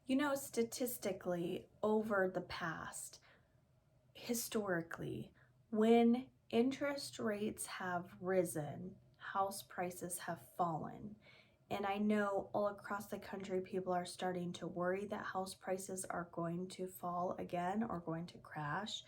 You know, statistically, over the past, historically, when interest rates have risen, house prices have fallen. And I know all across the country, people are starting to worry that house prices are going to fall again or going to crash.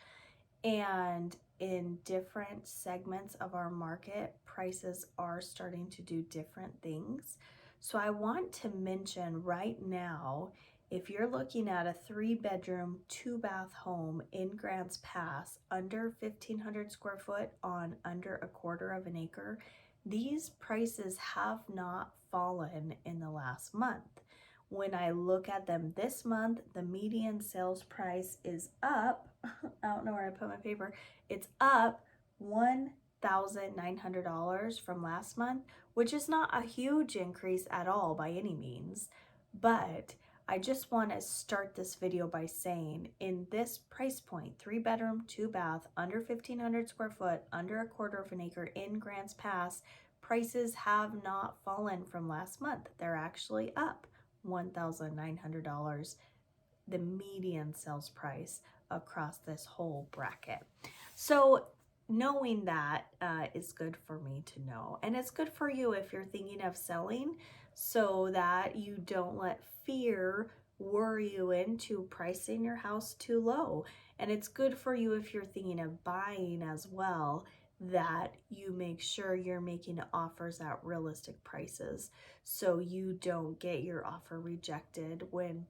And in different segments of our market, prices are starting to do different things. So I want to mention right now, if you're looking at a 3-bedroom, 2-bath home in Grants Pass, under 1,500 square foot on under a quarter of an acre, these prices have not fallen in the last month. When I look at them this month, the median sales price is up. I don't know where I put my paper. It's up $1,900 from last month, which is not a huge increase at all by any means. But I just want to start this video by saying, in this price point, 3-bedroom, 2-bath, under 1,500 square foot, under a quarter of an acre in Grants Pass, prices have not fallen from last month. They're actually up $1,900, the median sales price across this whole bracket. So knowing that is good for me to know, and it's good for you if you're thinking of selling, so that you don't let fear worry you into pricing your house too low. And it's good for you if you're thinking of buying as well, that you make sure you're making offers at realistic prices so you don't get your offer rejected when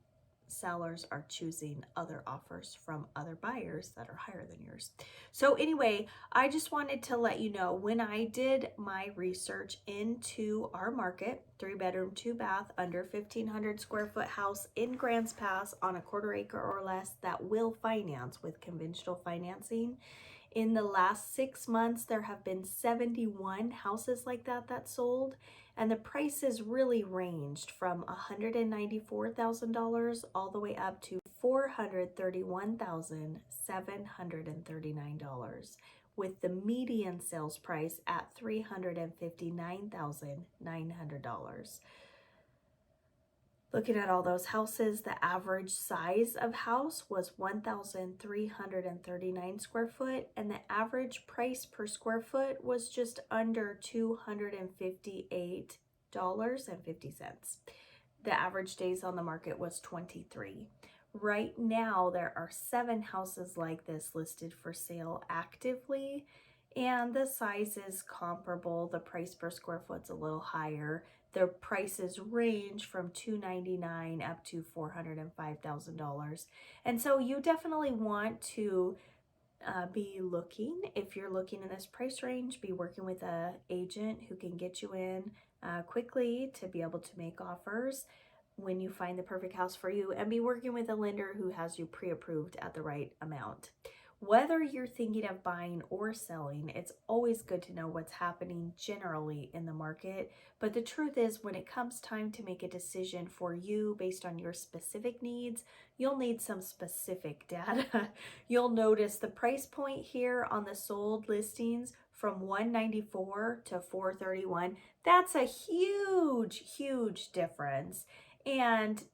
sellers are choosing other offers from other buyers that are higher than yours. So anyway, I just wanted to let you know, when I did my research into our market, 3-bedroom, 2-bath, under 1,500 square foot house in Grants Pass on a quarter acre or less that will finance with conventional financing. In the last 6 months, there have been 71 houses like that sold, and the prices really ranged from $194,000 all the way up to $431,739, with the median sales price at $359,900. Looking at all those houses, the average size of house was 1,339 square foot, and the average price per square foot was just under $258.50. The average days on the market was 23. Right now, there are 7 houses like this listed for sale actively, and the size is comparable. The price per square foot's a little higher. Their prices range from $299,000 up to $405,000. And so you definitely want to be looking. If you're looking in this price range, be working with an agent who can get you in quickly to be able to make offers when you find the perfect house for you, and be working with a lender who has you pre-approved at the right amount. Whether you're thinking of buying or selling, it's always good to know what's happening generally in the market. But the truth is, when it comes time to make a decision for you based on your specific needs, you'll need some specific data. You'll notice the price point here on the sold listings from $194 to $431. That's a huge difference. And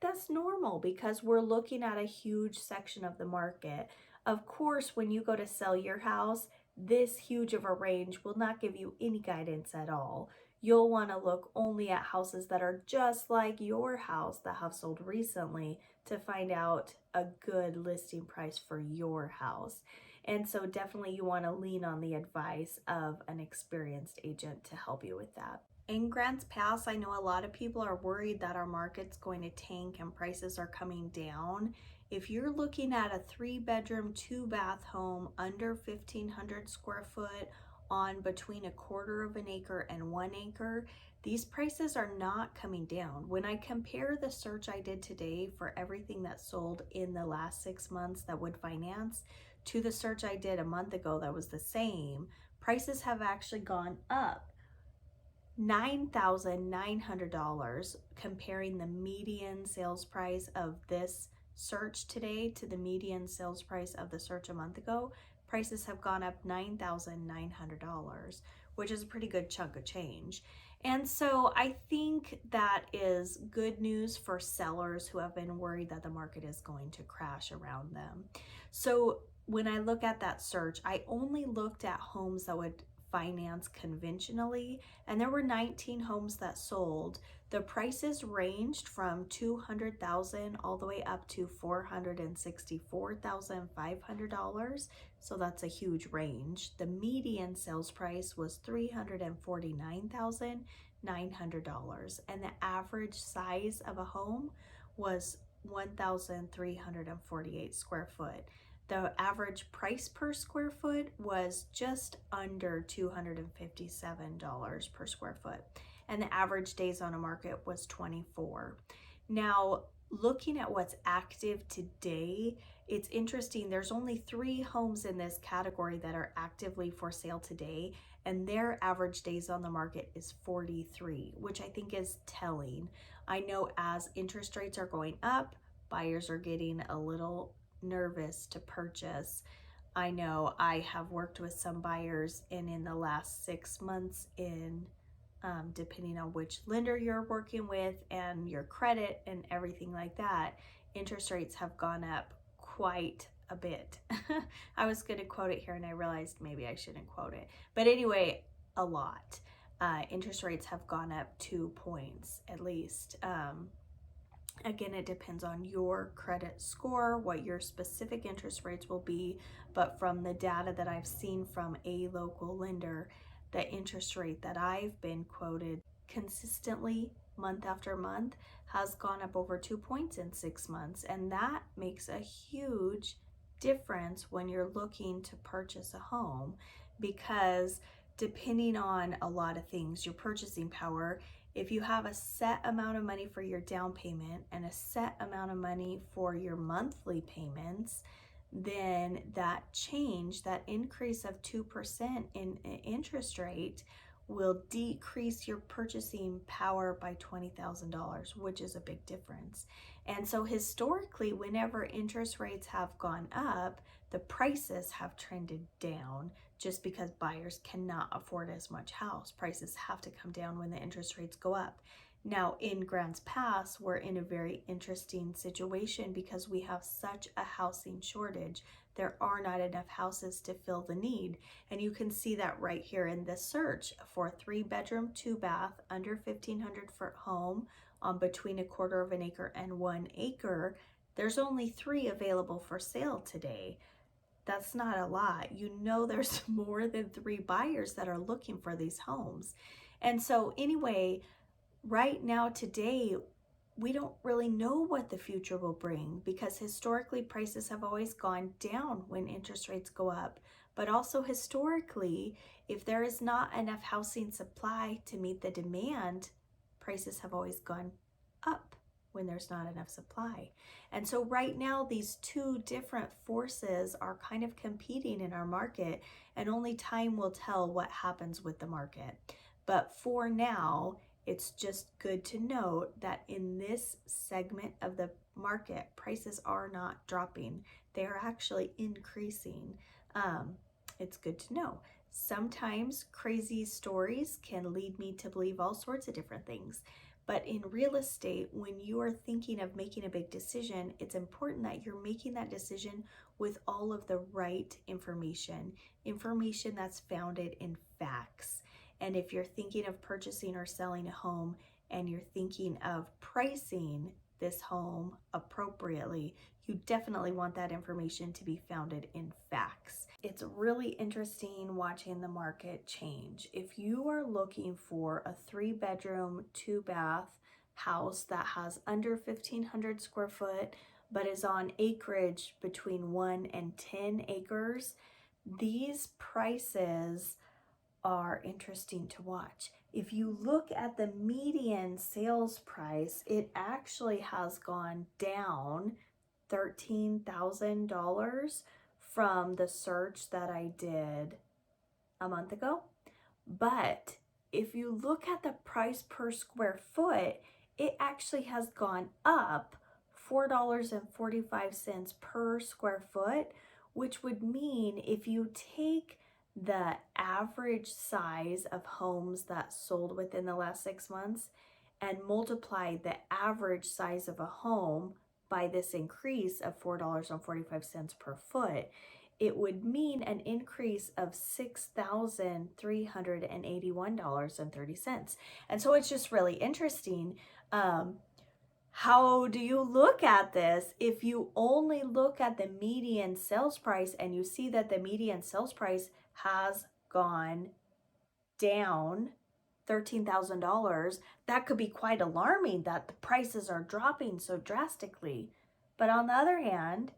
that's normal because we're looking at a huge section of the market. Of course, when you go to sell your house, this huge of a range will not give you any guidance at all. You'll want to look only at houses that are just like your house that have sold recently to find out a good listing price for your house. And so definitely you want to lean on the advice of an experienced agent to help you with that. In Grants Pass, I know a lot of people are worried that our market's going to tank and prices are coming down. If you're looking at a 3-bedroom, 2-bath home under 1,500 square foot on between a quarter of an acre and 1 acre, these prices are not coming down. When I compare the search I did today for everything that sold in the last 6 months that would finance to the search I did a month ago that was the same, prices have actually gone up $9,900, comparing the median sales price of this search today to the median sales price of the search a month ago. Prices have gone up $9,900, which is a pretty good chunk of change. And so I think that is good news for sellers who have been worried that the market is going to crash around them. So when I look at that search, I only looked at homes that would finance conventionally, and there were 19 homes that sold. The prices ranged from 200,000 all the way up to $464,500. So that's a huge range. The median sales price was $349,900, and the average size of a home was 1,348 square foot. The average price per square foot was just under $257 per square foot, and the average days on the market was 24. Now, looking at what's active today, it's interesting. There's only 3 homes in this category that are actively for sale today, and their average days on the market is 43, which I think is telling. I know as interest rates are going up, buyers are getting a little nervous to purchase. I know I have worked with some buyers, and in the last 6 months, depending on which lender you're working with and your credit and everything like that, interest rates have gone up quite a bit. I was going to quote it here and I realized maybe I shouldn't quote it. But anyway, a lot. Interest rates have gone up 2 points at least. Again, it depends on your credit score, what your specific interest rates will be, but from the data that I've seen from a local lender, the interest rate that I've been quoted consistently month after month has gone up over 2 points in 6 months, and that makes a huge difference when you're looking to purchase a home, because depending on a lot of things, your purchasing power, if you have a set amount of money for your down payment and a set amount of money for your monthly payments, then that change, that increase of 2% in interest rate, will decrease your purchasing power by $20,000, which is a big difference. And so historically, whenever interest rates have gone up, the prices have trended down, just because buyers cannot afford as much house. Prices have to come down when the interest rates go up. Now, in Grants Pass, we're in a very interesting situation because we have such a housing shortage. There are not enough houses to fill the need. And you can see that right here in this search for 3-bedroom, 2-bath, under 1,500 foot home on between 1/4 of an acre and 1 acre. There's only 3 available for sale today. That's not a lot. You know, there's more than 3 buyers that are looking for these homes. And so anyway, right now today, we don't really know what the future will bring, because historically prices have always gone down when interest rates go up. But also historically, if there is not enough housing supply to meet the demand, prices have always gone up when there's not enough supply. And so right now, these 2 different forces are kind of competing in our market, and only time will tell what happens with the market. But for now, it's just good to note that in this segment of the market, prices are not dropping. They are actually increasing. It's good to know. Sometimes crazy stories can lead me to believe all sorts of different things. But in real estate, when you are thinking of making a big decision, it's important that you're making that decision with all of the right information that's founded in facts. And if you're thinking of purchasing or selling a home and you're thinking of pricing this home appropriately, you definitely want that information to be founded in facts. It's really interesting watching the market change. If you are looking for a 3-bedroom, 2-bath house that has under 1,500 square foot, but is on acreage between 1 and 10 acres, these prices are interesting to watch. If you look at the median sales price, it actually has gone down $13,000 from the search that I did a month ago. But if you look at the price per square foot, it actually has gone up $4.45 per square foot, which would mean if you take the average size of homes that sold within the last 6 months and multiply the average size of a home by this increase of $4.45 per foot, it would mean an increase of $6,381.30. And so it's just really interesting. How do you look at this? If you only look at the median sales price and you see that the median sales price has gone down $13,000, that could be quite alarming that the prices are dropping so drastically. But on the other hand,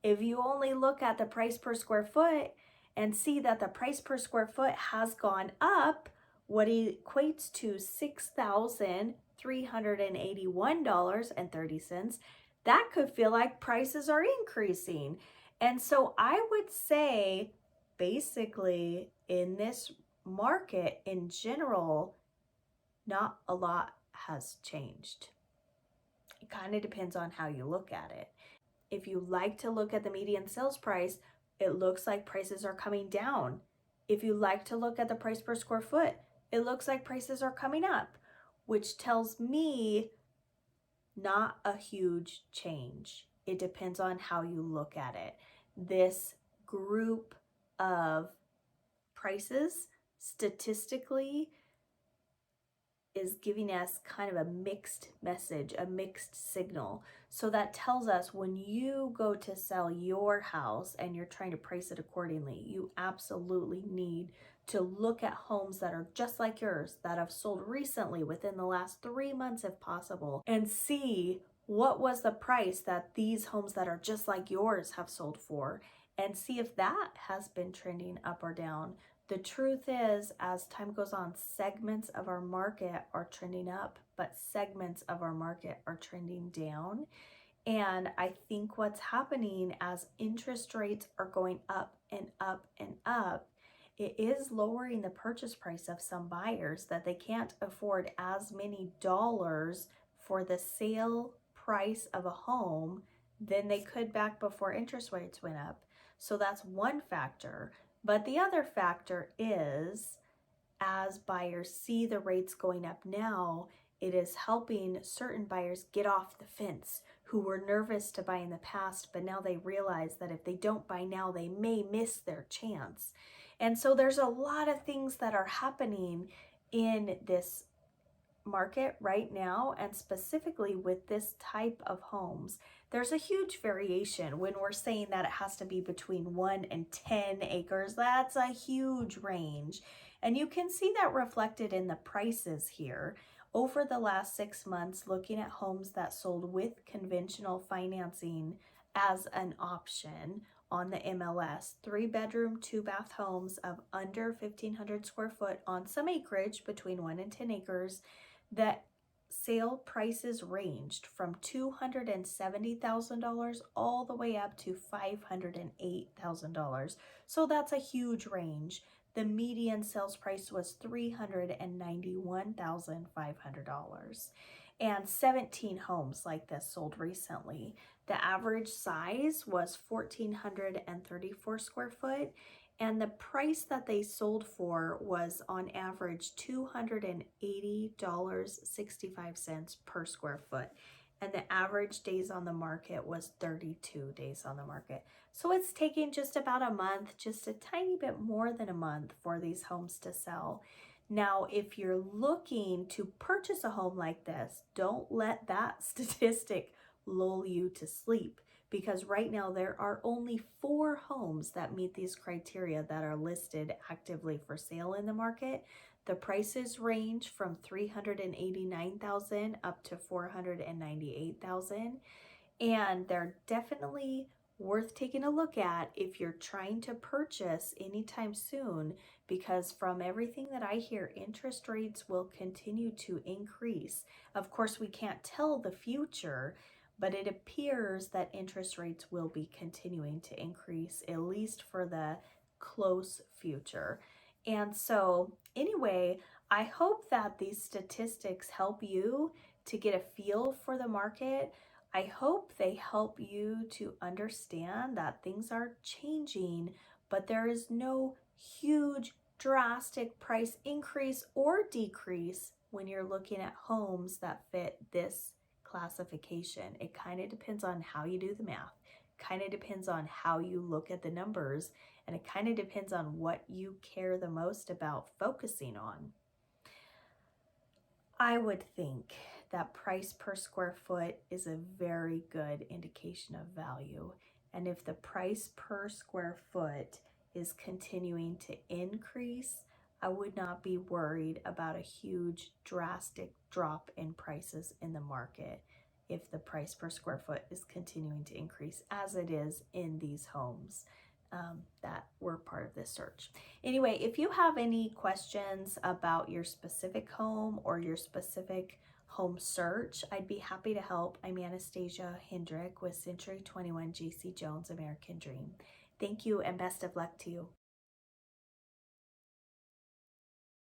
if you only look at the price per square foot and see that the price per square foot has gone up, what equates to $6,381.30, that could feel like prices are increasing. And so I would say, basically, in this market in general, not a lot has changed. It kind of depends on how you look at it. If you like to look at the median sales price, it looks like prices are coming down. If you like to look at the price per square foot, it looks like prices are coming up, which tells me not a huge change. It depends on how you look at it. This group of prices statistically is giving us kind of a mixed message, a mixed signal. So that tells us when you go to sell your house and you're trying to price it accordingly, you absolutely need to look at homes that are just like yours, that have sold recently within the last 3 months if possible, and see what was the price that these homes that are just like yours have sold for, and see if that has been trending up or down. The truth is, as time goes on, segments of our market are trending up, but segments of our market are trending down. And I think what's happening as interest rates are going up and up and up, it is lowering the purchase price of some buyers, that they can't afford as many dollars for the sale price of a home than they could back before interest rates went up. So that's one factor. But the other factor is, as buyers see the rates going up now, it is helping certain buyers get off the fence who were nervous to buy in the past, but now they realize that if they don't buy now, they may miss their chance. And so there's a lot of things that are happening in this market right now, and specifically with this type of homes. There's a huge variation. When we're saying that it has to be between 1 and 10 acres, that's a huge range. And you can see that reflected in the prices here. Over the last 6 months, looking at homes that sold with conventional financing as an option on the MLS, 3-bedroom, 2-bath homes of under 1,500 square foot on some acreage between 1 and 10 acres, that sale prices ranged from $270,000 all the way up to $508,000. So that's a huge range. The median sales price was $391,500. And 17 homes like this sold recently. The average size was 1,434 square foot, and the price that they sold for was on average $280.65 per square foot. And the average days on the market was 32 days on the market. So it's taking just about a month, just a tiny bit more than a month for these homes to sell. Now, if you're looking to purchase a home like this, don't let that statistic lull you to sleep, because right now there are only 4 homes that meet these criteria that are listed actively for sale in the market. The prices range from $389,000 up to $498,000, and they're definitely worth taking a look at if you're trying to purchase anytime soon, because from everything that I hear, interest rates will continue to increase. Of course, we can't tell the future, but it appears that interest rates will be continuing to increase, at least for the close future. And so anyway, I hope that these statistics help you to get a feel for the market. I hope they help you to understand that things are changing, but there is no huge drastic price increase or decrease when you're looking at homes that fit this classification. It kind of depends on how you do the math, kind of depends on how you look at the numbers, and it kind of depends on what you care the most about focusing on. I would think that price per square foot is a very good indication of value. And if the price per square foot is continuing to increase, I would not be worried about a huge drastic drop in prices in the market if the price per square foot is continuing to increase as it is in these homes that were part of this search. Anyway, if you have any questions about your specific home or your specific home search, I'd be happy to help. I'm Anastasia Hendrick with Century 21 JC Jones American Dream. Thank you and best of luck to you.